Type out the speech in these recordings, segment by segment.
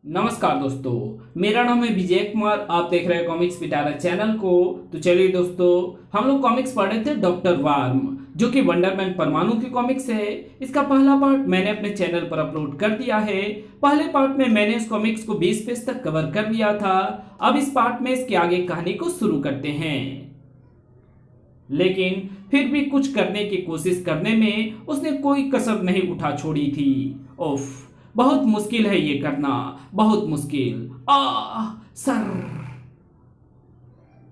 नमस्कार दोस्तों, मेरा नाम है विजय कुमार। आप देख रहे हैं कॉमिक्स पिटारा चैनल को। तो चलिए दोस्तों, हम लोग कॉमिक्स पढ़ रहे थे डॉक्टर वार्म, जो कि वंडरमैन परमाणु की कॉमिक्स है। इसका पहला पार्ट मैंने अपने चैनल पर अपलोड कर दिया है। पहले पार्ट में मैंने इस कॉमिक्स को 20 पेज तक कवर कर लिया था। अब इस पार्ट में इसके आगे कहानी को शुरू करते हैं, लेकिन फिर भी कुछ करने की कोशिश करने में उसने कोई कसर नहीं उठा छोड़ी थी। उफ, बहुत मुश्किल है ये करना, बहुत मुश्किल। सर,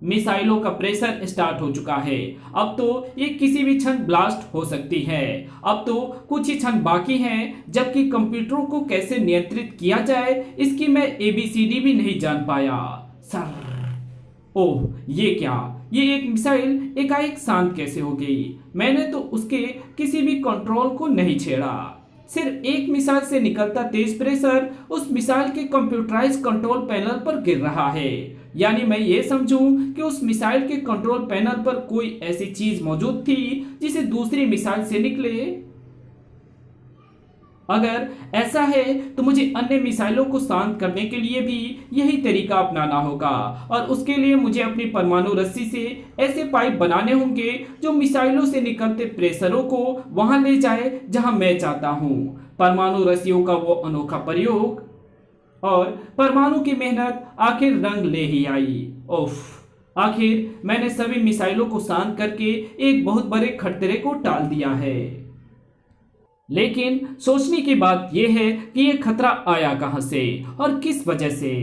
मिसाइलों का प्रेशर स्टार्ट हो चुका है। अब तो ये किसी भी क्षण ब्लास्ट हो सकती है। अब तो कुछ ही क्षण बाकी हैं, जबकि कंप्यूटरों को कैसे नियंत्रित किया जाए इसकी मैं एबीसीडी भी नहीं जान पाया। सर, ओह ये क्या, ये एक मिसाइल एकाएक शांत कैसे हो गई? मैंने तो उसके किसी भी कंट्रोल को नहीं छेड़ा। सिर्फ एक मिसाइल से निकलता तेज प्रेशर उस मिसाइल के कंप्यूटराइज कंट्रोल पैनल पर गिर रहा है। यानी मैं ये समझूं कि उस मिसाइल के कंट्रोल पैनल पर कोई ऐसी चीज मौजूद थी जिसे दूसरी मिसाइल से निकले। अगर ऐसा है तो मुझे अन्य मिसाइलों को शांत करने के लिए भी यही तरीका अपनाना होगा, और उसके लिए मुझे अपनी परमाणु रस्सी से ऐसे पाइप बनाने होंगे जो मिसाइलों से निकलते प्रेशरों को वहां ले जाए जहां मैं चाहता हूं। परमाणु रस्सियों का वो अनोखा प्रयोग, और परमाणु की मेहनत आखिर रंग ले ही आई। उफ, आखिर मैंने सभी मिसाइलों को शांत करके एक बहुत बड़े खतरे को टाल दिया है। लेकिन सोचने की बात यह है कि यह खतरा आया कहां से और किस वजह से।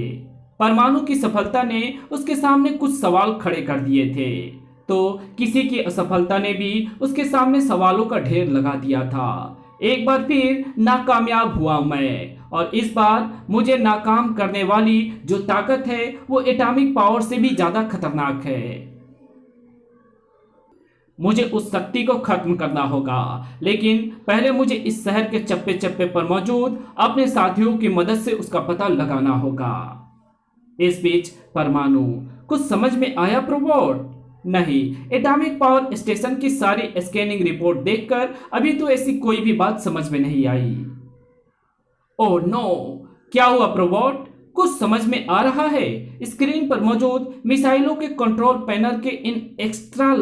परमाणु की सफलता ने उसके सामने कुछ सवाल खड़े कर दिए थे, तो किसी की असफलता ने भी उसके सामने सवालों का ढेर लगा दिया था। एक बार फिर नाकामयाब हुआ मैं, और इस बार मुझे नाकाम करने वाली जो ताकत है वो एटॉमिक पावर से भी ज्यादा खतरनाक है। मुझे उस शक्ति को खत्म करना होगा, लेकिन पहले मुझे इस शहर के चप्पे चप्पे पर मौजूद अपने साथियों की मदद से उसका पता लगाना होगा। इस बीच परमाणु, कुछ समझ में आया प्रोबोट? नहीं, एटॉमिक पावर स्टेशन की सारी स्कैनिंग रिपोर्ट देखकर अभी तो ऐसी कोई भी बात समझ में नहीं आई। ओह नो, क्या हुआ प्रोबोट? कुछ समझ में आ रहा है? स्क्रीन पर मौजूद मिसाइलों के कंट्रोल पैनल के इन एक्स्ट्रा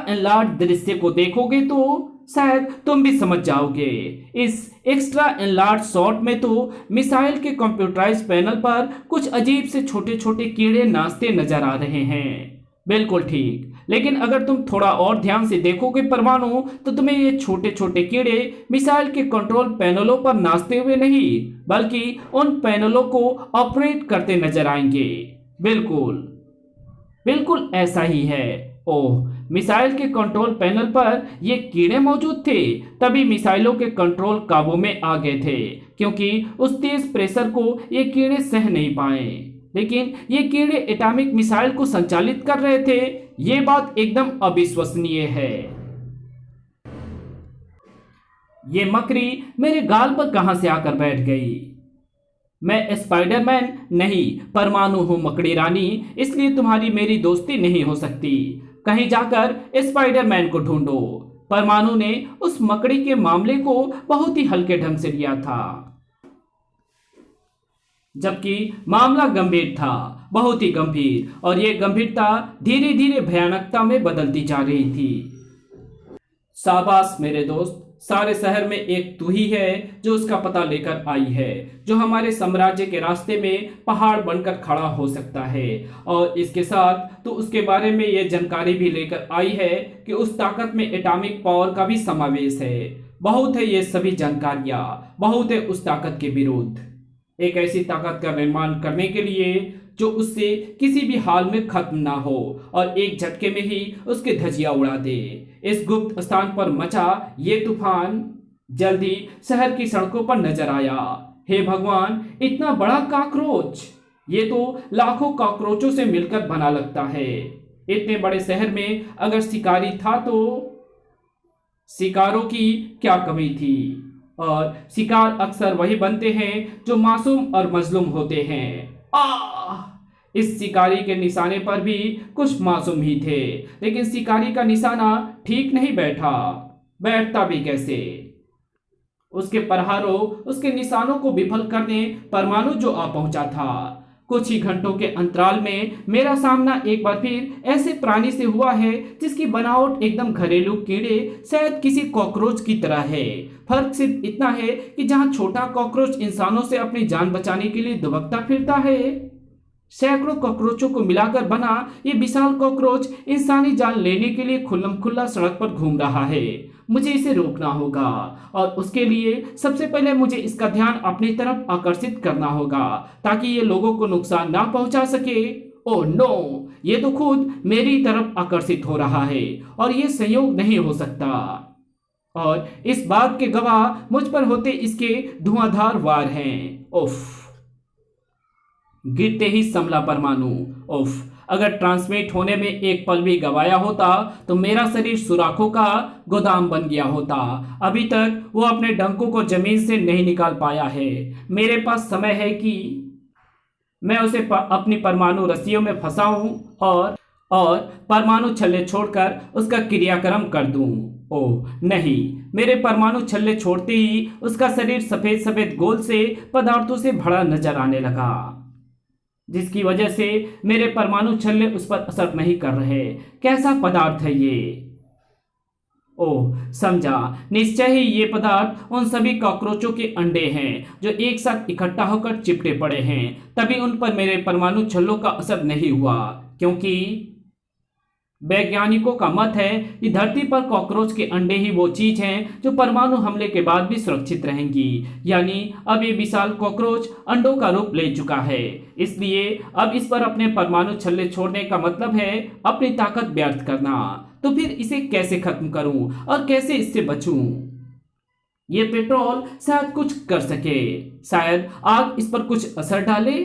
एनलार्ज दृश्य को देखोगे तो शायद तुम भी समझ जाओगे। इस एक्स्ट्रा एनलार्ज शॉट में तो मिसाइल के कंप्यूटराइज पैनल पर कुछ अजीब से छोटे छोटे कीड़े नाचते नजर आ रहे हैं। बिल्कुल ठीक, लेकिन अगर तुम थोड़ा और ध्यान से देखोगे परमाणु, तो तुम्हें ये छोटे छोटे कीड़े मिसाइल के कंट्रोल पैनलों पर नाचते हुए नहीं, बल्कि उन पैनलों को ऑपरेट करते नजर आएंगे। बिल्कुल बिल्कुल ऐसा ही है। ओह, मिसाइल के कंट्रोल पैनल पर ये कीड़े मौजूद थे, तभी मिसाइलों के कंट्रोल काबू में आ गए थे, क्योंकि उस तेज प्रेशर को ये कीड़े सह नहीं पाए। लेकिन ये कीड़े एटॉमिक मिसाइल को संचालित कर रहे थे, ये बात एकदम अविश्वसनीय है। ये मकड़ी मेरे गाल पर कहां से आकर बैठ गई? मैं स्पाइडरमैन नहीं, परमाणु हूं मकड़ी रानी, इसलिए तुम्हारी मेरी दोस्ती नहीं हो सकती। कहीं जाकर स्पाइडरमैन को ढूंढो। परमाणु ने उस मकड़ी के मामले को बहुत ही हल्के ढंग से लिया था, जबकि मामला गंभीर था, बहुत ही गंभीर, और यह गंभीरता धीरे धीरे भयानकता में बदलती जा रही थी। शाबाश मेरे दोस्त, सारे शहर में एक तू ही है जो उसका पता लेकर आई है, जो हमारे साम्राज्य के रास्ते में पहाड़ बनकर खड़ा हो सकता है। और इसके साथ तो उसके बारे में यह जानकारी भी लेकर आई है कि उस ताकत में एटॉमिक पावर का भी समावेश है। बहुत है ये सभी जानकारियां, बहुत है उस ताकत के विरुद्ध। एक ऐसी ताकत का निर्माण करने के लिए जो उससे किसी भी हाल में खत्म ना हो और एक झटके में ही उसके धजिया उड़ा दे। इस गुप्त स्थान पर मचा ये तूफान जल्दी शहर की सड़कों पर नजर आया। हे भगवान, इतना बड़ा कॉकरोच! ये तो लाखों कॉकरोचों से मिलकर बना लगता है। इतने बड़े शहर में अगर शिकारी था तो शिकारों की क्या कमी थी? और शिकार अक्सर वही बनते हैं जो मासूम और मजलूम होते हैं। इस शिकारी के निशाने पर भी कुछ मासूम ही थे, लेकिन शिकारी का निशाना ठीक नहीं बैठता भी कैसे? उसके प्रहारों, उसके निशानों को विफल करने परमाणु जो आ पहुंचा था। कुछ ही घंटों के अंतराल में मेरा सामना एक बार फिर ऐसे प्राणी से हुआ है जिसकी बनावट एकदम घरेलू कीड़े, शायद किसी कॉकरोच की तरह है। फर्क सिर्फ इतना है कि जहां छोटा कॉकरोच इंसानों से अपनी जान बचाने के लिए दुबकता फिरता है, सैकड़ों कॉकरोचों को मिलाकर बना ये विशाल कॉकरोच इंसानी जान लेने के लिए खुल्लम खुल्ला सड़क पर घूम रहा है। मुझे इसे रोकना होगा और उसके लिए सबसे पहले मुझे इसका ध्यान अपनी तरफ आकर्षित करना होगा ताकि ये लोगों को नुकसान ना पहुंचा सके। ओह नो, ये तो खुद मेरी तरफ आकर्षित हो रहा है और ये संयोग नहीं हो सकता। और इस बात के गवाह मुझ पर होते इसके धुआंधार वार हैं। उफ, गिरते ही संभला परमाणु। उफ, अगर ट्रांसमिट होने में एक पल भी गवाया होता तो मेरा शरीर सुराखों का गोदाम बन गया होता। अभी तक वो अपने डंकों को जमीन से नहीं निकाल पाया है। मेरे पास समय है कि मैं उसे अपनी परमाणु रस्सियों में फंसाऊं और परमाणु छल्ले छोड़कर उसका क्रियाक्रम कर दूं। ओह नहीं, मेरे परमाणु छल्ले छोड़ते ही उसका शरीर सफेद सफेद गोल से पदार्थों से भरा नजर आने लगा, जिसकी वजह से मेरे परमाणु छल्ले उस पर असर नहीं कर रहे। कैसा पदार्थ है ये? ओह समझा, निश्चय ही ये पदार्थ उन सभी कॉकरोचों के अंडे हैं जो एक साथ इकट्ठा होकर चिपटे पड़े हैं। तभी उन पर मेरे परमाणु छल्लों का असर नहीं हुआ, क्योंकि वैज्ञानिकों का मत है कि धरती पर कॉकरोच के अंडे ही वो चीज हैं जो परमाणु हमले के बाद भी सुरक्षित रहेंगी। यानी अब ये विशाल कॉकरोच अंडों का रूप ले चुका है, इसलिए अब इस पर अपने परमाणु छल्ले छोड़ने का मतलब है अपनी ताकत व्यर्थ करना। तो फिर इसे कैसे खत्म करूं और कैसे इससे बचूं? ये पेट्रोल शायद कुछ कर सके, शायद आग इस पर कुछ असर डाले।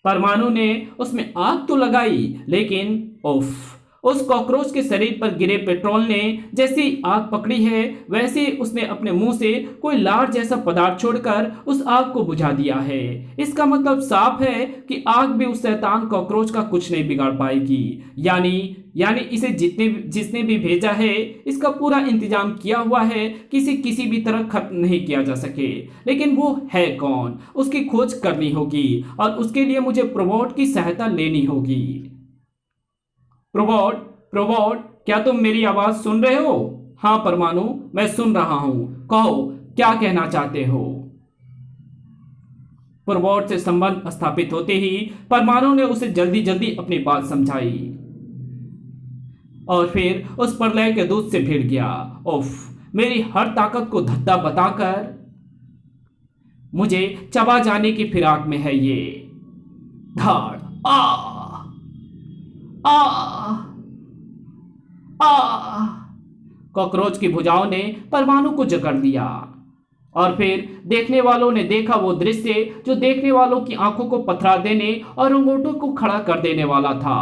परमाणु ने उसमें आग तो लगाई, लेकिन उफ, उस कॉकरोच के शरीर पर गिरे पेट्रोल ने जैसे ही आग पकड़ी है वैसे उसने अपने मुंह से कोई लार जैसा पदार्थ छोड़कर उस आग को बुझा दिया है। इसका मतलब साफ है कि आग भी उस शैतान कॉकरोच का कुछ नहीं बिगाड़ पाएगी। यानी इसे जिसने भी भेजा है इसका पूरा इंतजाम किया हुआ है कि इसे किसी भी तरह खत्म नहीं किया जा सके। लेकिन वो है कौन, उसकी खोज करनी होगी और उसके लिए मुझे प्रोबॉट की सहायता लेनी होगी। प्रोबॉट, क्या तुम मेरी आवाज सुन रहे हो? हाँ परमाणु, मैं सुन रहा हूं, कहो क्या कहना चाहते हो? प्रोबॉट से संबंध स्थापित होते ही परमाणु ने उसे जल्दी जल्दी अपनी बात समझाई और फिर उस प्रलय के दूत से भिड़ गया। उफ, मेरी हर ताकत को धत्ता बताकर मुझे चबा जाने की फिराक में है ये। धाड़, आ आ आ कॉकरोच की भुजाओं ने परमाणु को जकड़ लिया और फिर देखने वालों ने देखा वो दृश्य जो देखने वालों की आंखों को पथरा देने और रोंगटों को खड़ा कर देने वाला था।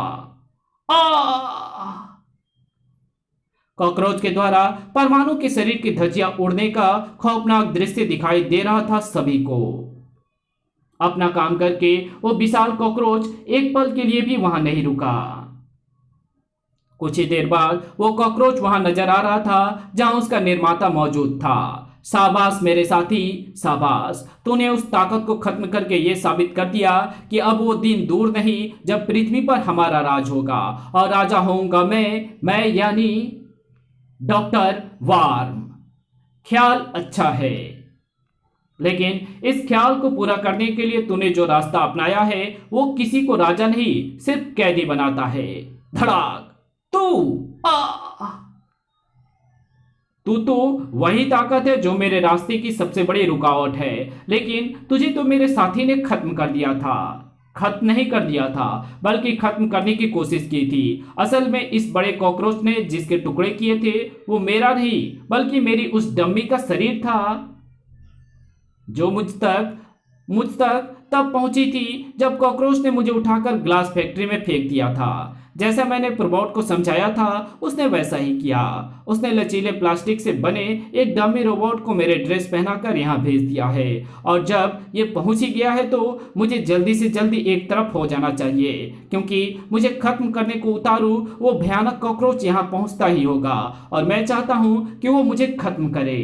कॉकरोच के द्वारा परमाणु के शरीर की धज्जियां उड़ने का खौफनाक दृश्य दिखाई दे रहा था सभी को। अपना काम करके वो विशाल कॉकरोच एक पल के लिए भी वहां नहीं रुका। कुछ ही देर बाद वो कॉकरोच वहां नजर आ रहा था जहां उसका निर्माता मौजूद था। शाबाश मेरे साथी, शाबाश, तूने उस ताकत को खत्म करके ये साबित कर दिया कि अब वो दिन दूर नहीं जब पृथ्वी पर हमारा राज होगा और राजा होऊंगा मैं यानी डॉक्टर वार्म। ख्याल अच्छा है, लेकिन इस ख्याल को पूरा करने के लिए तूने जो रास्ता अपनाया है वो किसी को राजा नहीं सिर्फ कैदी बनाता है। धड़ाक, तू तो वही ताकत है जो मेरे रास्ते की सबसे बड़ी रुकावट है, लेकिन तुझे तो मेरे साथी ने खत्म कर दिया था। खत्म नहीं कर दिया था, बल्कि खत्म करने की कोशिश की थी। असल में इस बड़े कॉकरोच ने जिसके टुकड़े किए थे वो मेरा नहीं बल्कि मेरी उस डम्मी का शरीर था जो मुझ तक तब पहुंची थी जब कॉकरोच ने मुझे उठाकर ग्लास फैक्ट्री में फेंक दिया था। जैसा मैंने प्रोबॉट को समझाया था उसने वैसा ही किया। उसने लचीले प्लास्टिक से बने एक डमी रोबोट को मेरे ड्रेस पहनाकर यहाँ भेज दिया है और जब ये पहुंच ही गया है तो मुझे जल्दी से जल्दी एक तरफ हो जाना चाहिए, क्योंकि मुझे खत्म करने को उतारू वो भयानक कॉकरोच यहाँ पहुंचता ही होगा और मैं चाहता हूँ कि वो मुझे खत्म करे।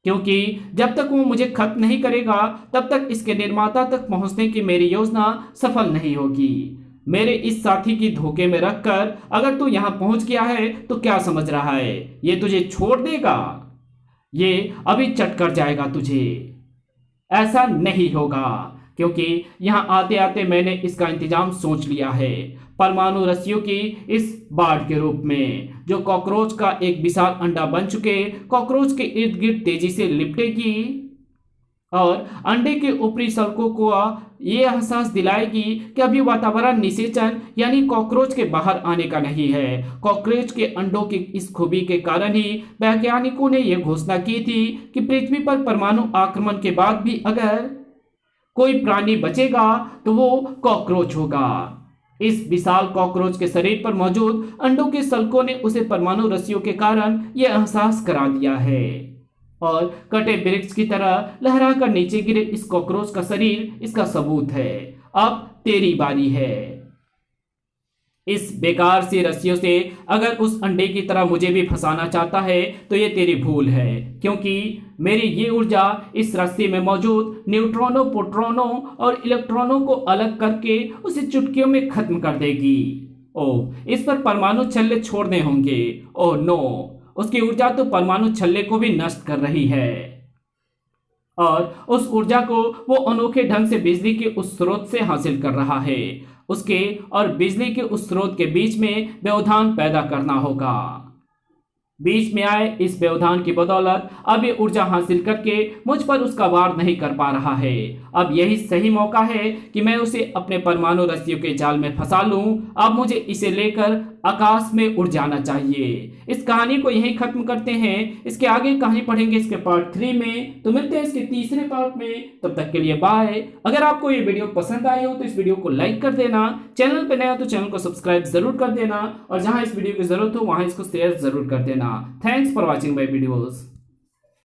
क्योंकि जब तक वो मुझे खत्म नहीं करेगा तब तक इसके निर्माता तक पहुंचने की मेरी योजना सफल नहीं होगी। मेरे इस साथी की धोखे में रखकर अगर तू यहां पहुंच गया है तो क्या समझ रहा है ये तुझे छोड़ देगा? ये अभी चट कर जाएगा तुझे। ऐसा नहीं होगा, क्योंकि यहां आते आते मैंने इसका इंतजाम सोच लिया है। परमाणु रस्सियों की इस बाढ़ के रूप में जो कॉकरोच का एक विशाल अंडा बन चुके कॉकरोच के इर्द गिर्द तेजी से लिपटेगी और अंडे के ऊपरी सल्कों को ये एहसास दिलाएगी कि अभी वातावरण निषेचन यानी कॉकरोच के बाहर आने का नहीं है। कॉकरोच के अंडों की इस खूबी के कारण ही वैज्ञानिकों ने यह घोषणा की थी कि पृथ्वी पर परमाणु आक्रमण के बाद भी अगर कोई प्राणी बचेगा तो वो कॉकरोच होगा। इस विशाल कॉकरोच के शरीर पर मौजूद अंडों के सल्कों ने उसे परमाणु रस्सियों के कारण यह एहसास करा दिया है और कटे वृक्ष की तरह लहरा कर नीचे गिरे इस कॉकरोच का शरीर इसका सबूत है। अब तेरी बारी है। इस बेकार सी रस्सियों से अगर उस अंडे की तरह मुझे भी फंसाना चाहता है तो ये तेरी भूल है, क्योंकि मेरी ये ऊर्जा इस रस्सी में मौजूद न्यूट्रॉनों, प्रोटॉनों और इलेक्ट्रॉनों को अलग करके उसे चुटकियों में खत्म कर देगी। ओह, इस पर परमाणु छल्ले छोड़ने होंगे। ओह नो, उसकी ऊर्जा तो परमाणु छल्ले को भी नष्ट कर रही है और उस ऊर्जा को वो अनोखे ढंग से बिजली के उस स्रोत से हासिल कर रहा है। उसके और बिजली के उस स्रोत के बीच में व्यवधान पैदा करना होगा। बीच में आए इस व्यवधान की बदौलत अब ये ऊर्जा हासिल करके मुझ पर उसका वार नहीं कर पा रहा है। अब यही सही मौका है कि मैं उसे अपने परमाणु रस्सियों के जाल में फंसा लूं। अब मुझे इसे लेकर आकाश में उड़ जाना चाहिए। इस कहानी को यहीं खत्म करते हैं। इसके आगे कहानी पढ़ेंगे इसके पार्ट 3 में। तो मिलते हैं इसके तीसरे पार्ट में। तब तक के लिए बाय। अगर आपको ये वीडियो पसंद आई हो तो इस वीडियो को लाइक कर देना। चैनल पे नया हो तो चैनल को सब्सक्राइब जरूर कर देना और जहां इस वीडियो की जरूरत हो वहां इसको शेयर जरूर कर देना। Thanks for watching my videos.